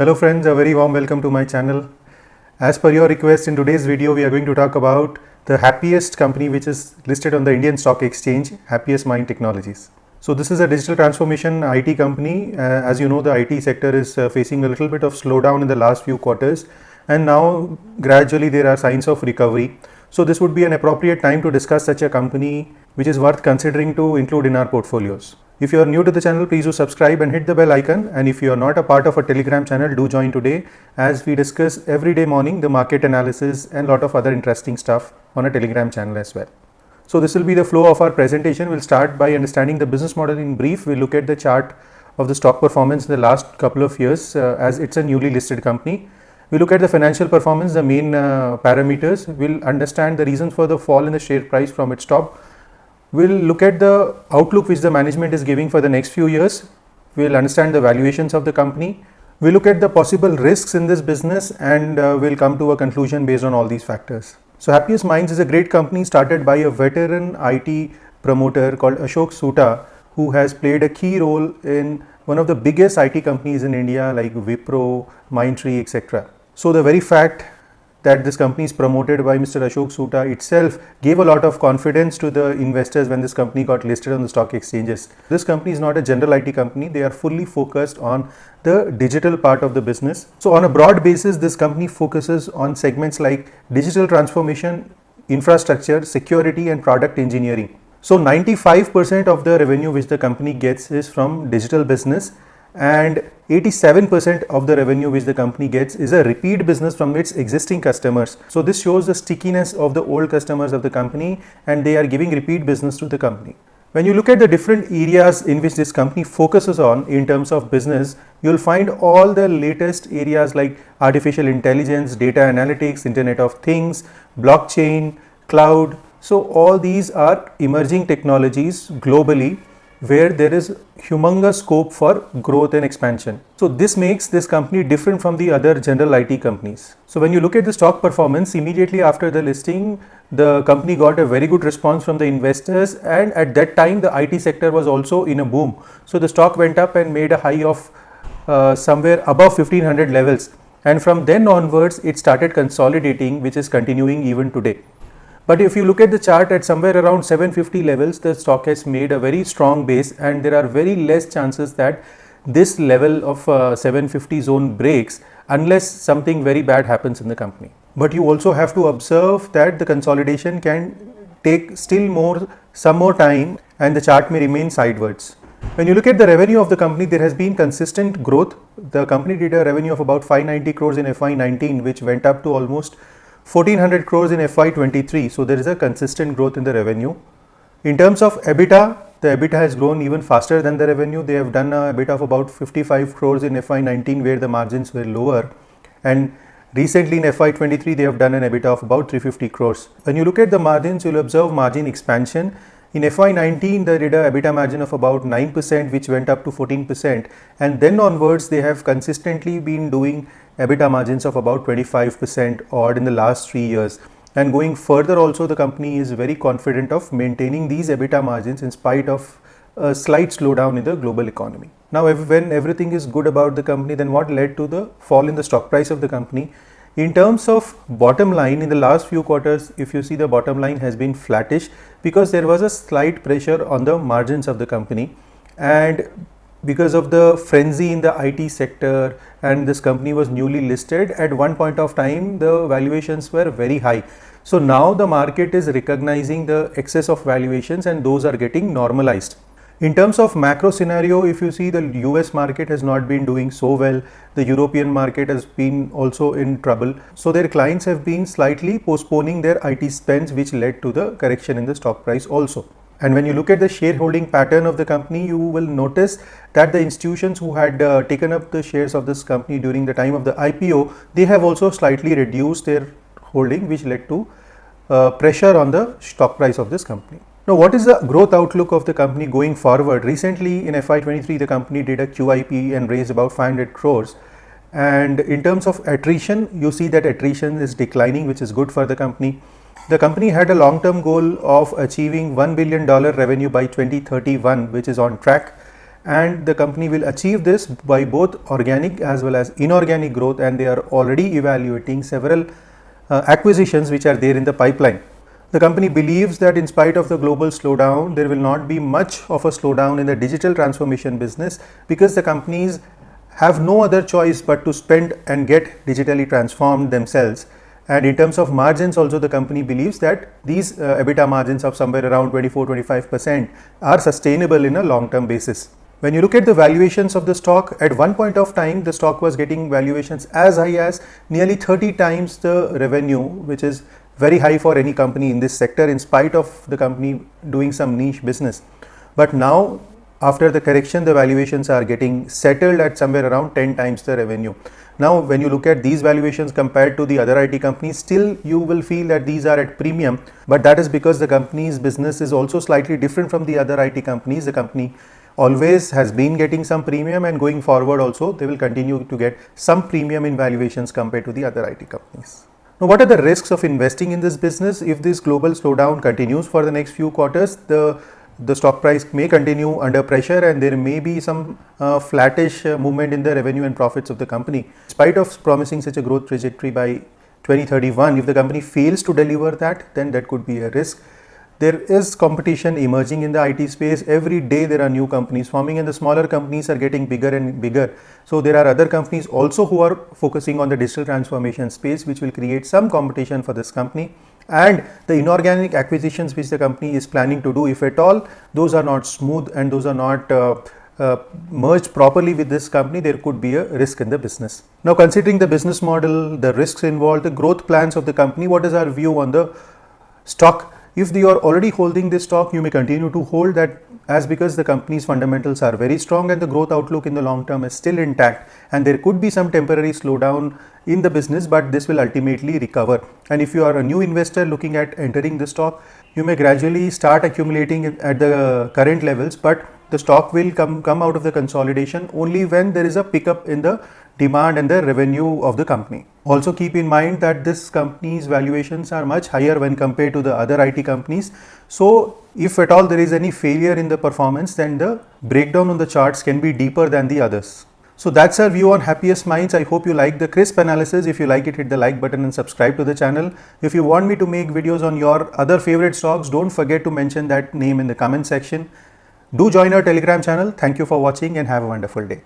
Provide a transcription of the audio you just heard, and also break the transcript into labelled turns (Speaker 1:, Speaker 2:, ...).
Speaker 1: Hello friends, a very warm welcome to my channel. As per your request, in today's video we are going to talk about the happiest company which is listed on the Indian Stock Exchange, Happiest Minds Technologies. So this is a digital transformation IT company. As you know, the IT sector is facing a little bit of slowdown in the last few quarters, and now gradually there are signs of recovery. So this would be an appropriate time to discuss such a company which is worth considering to include in our portfolios. If you are new to the channel, please do subscribe and hit the bell icon. And if you are not a part of a Telegram channel, do join today, as we discuss every day morning the market analysis and lot of other interesting stuff on a Telegram channel as well. So this will be the flow of our presentation. We'll start by understanding the business model in brief. We'll look at the chart of the stock performance in the last couple of years, as it's a newly listed company. We look at the financial performance, the main parameters. We'll understand the reasons for the fall in the share price from its top. We'll look at the outlook which the management is giving for the next few years. We'll understand the valuations of the company. We'll look at the possible risks in this business, and we'll come to a conclusion based on all these factors. So Happiest Minds is a great company started by a veteran IT promoter called Ashok Soota, who has played a key role in one of the biggest IT companies in India like Wipro, Mindtree, etc. So the very fact that this company is promoted by Mr. Ashok Soota itself gave a lot of confidence to the investors when this company got listed on the stock exchanges. This company is not a general IT company. They are fully focused on the digital part of the business. So on a broad basis, this company focuses on segments like digital transformation, infrastructure, security, and product engineering. So 95% of the revenue which the company gets is from digital business, and 87% of the revenue which the company gets is a repeat business from its existing customers. So this shows the stickiness of the old customers of the company, and they are giving repeat business to the company. When you look at the different areas in which this company focuses on in terms of business, you'll find all the latest areas like artificial intelligence, data analytics, Internet of Things, blockchain, cloud. So all these are emerging technologies globally where there is humongous scope for growth and expansion. So this makes this company different from the other general IT companies. So when you look at the stock performance, immediately after the listing, the company got a very good response from the investors, and at that time the IT sector was also in a boom. So the stock went up and made a high of somewhere above 1500 levels, and from then onwards it started consolidating, which is continuing even today. But if you look at the chart at somewhere around 750 levels, the stock has made a very strong base, and there are very less chances that this level of 750 zone breaks unless something very bad happens in the company. But you also have to observe that the consolidation can take some more time, and the chart may remain sidewards. When you look at the revenue of the company, there has been consistent growth. The company did a revenue of about 590 crores in FY19, which went up to almost 1400 crores in FY23. So there is a consistent growth in the revenue. In terms of EBITDA, the EBITDA has grown even faster than the revenue. They have done a EBITDA of about 55 crores in FY19, where the margins were lower, and recently in FY23 they have done an EBITDA of about 350 crores. When you look at the margins, you'll observe margin expansion. In FY19 they did a EBITDA margin of about 9%, which went up to 14%, and then onwards they have consistently been doing EBITDA margins of about 25% odd in the last 3 years. And going further also, the company is very confident of maintaining these EBITDA margins in spite of a slight slowdown in the global economy. Now, when everything is good about the company, then what led to the fall in the stock price of the company? In terms of bottom line, in the last few quarters, if you see, the bottom line has been flattish because there was a slight pressure on the margins of the company, and because of the frenzy in the IT sector, and this company was newly listed, at one point of time the valuations were very high. So now the market is recognizing the excess of valuations, and those are getting normalized. In terms of macro scenario, if you see, the US market has not been doing so well. The European market has been also in trouble. So their clients have been slightly postponing their IT spends, which led to the correction in the stock price also. And when you look at the shareholding pattern of the company, you will notice that the institutions who had taken up the shares of this company during the time of the IPO, they have also slightly reduced their holding, which led to pressure on the stock price of this company. Now, what is the growth outlook of the company going forward? Recently in FY23, the company did a QIP and raised about 500 crores. And in terms of attrition, you see that attrition is declining, which is good for the company. The company had a long-term goal of achieving $1 billion revenue by 2031, which is on track. and the company will achieve this by both organic as well as inorganic growth, and they are already evaluating several acquisitions which are there in the pipeline. The company believes that in spite of the global slowdown, there will not be much of a slowdown in the digital transformation business, because the companies have no other choice but to spend and get digitally transformed themselves. And in terms of margins also, the company believes that these EBITDA margins of somewhere around 24-25% are sustainable in a long-term basis. When you look at the valuations of the stock, at one point of time, the stock was getting valuations as high as nearly 30 times the revenue, which is very high for any company in this sector, in spite of the company doing some niche business. But now, after the correction, the valuations are getting settled at somewhere around 10 times the revenue. Now, when you look at these valuations compared to the other IT companies, still you will feel that these are at premium, but that is because the company's business is also slightly different from the other IT companies. The company always has been getting some premium, and going forward also they will continue to get some premium in valuations compared to the other IT companies. Now, what are the risks of investing in this business? If this global slowdown continues for the next few quarters, the stock price may continue under pressure, and there may be some flattish movement in the revenue and profits of the company. In spite of promising such a growth trajectory by 2031, if the company fails to deliver that, then that could be a risk. There is competition emerging in the IT space. Every day there are new companies forming, and the smaller companies are getting bigger and bigger. So there are other companies also who are focusing on the digital transformation space, which will create some competition for this company. And the inorganic acquisitions which the company is planning to do, if at all those are not smooth and those are not merged properly with this company, there could be a risk in the business. Now, considering the business model, the risks involved, the growth plans of the company, what is our view on the stock? If you are already holding this stock, you may continue to hold that, as because the company's fundamentals are very strong and the growth outlook in the long term is still intact, and there could be some temporary slowdown in the business, but this will ultimately recover. And if you are a new investor looking at entering the stock, you may gradually start accumulating at the current levels, but the stock will come out of the consolidation only when there is a pickup in the demand and the revenue of the company. Also keep in mind that this company's valuations are much higher when compared to the other IT companies. So if at all there is any failure in the performance, then the breakdown on the charts can be deeper than the others. So that's our view on Happiest Minds. I hope you like the crisp analysis. If you like it, hit the like button and subscribe to the channel. If you want me to make videos on your other favorite stocks, don't forget to mention that name in the comment section. Do join our Telegram channel. Thank you for watching and have a wonderful day.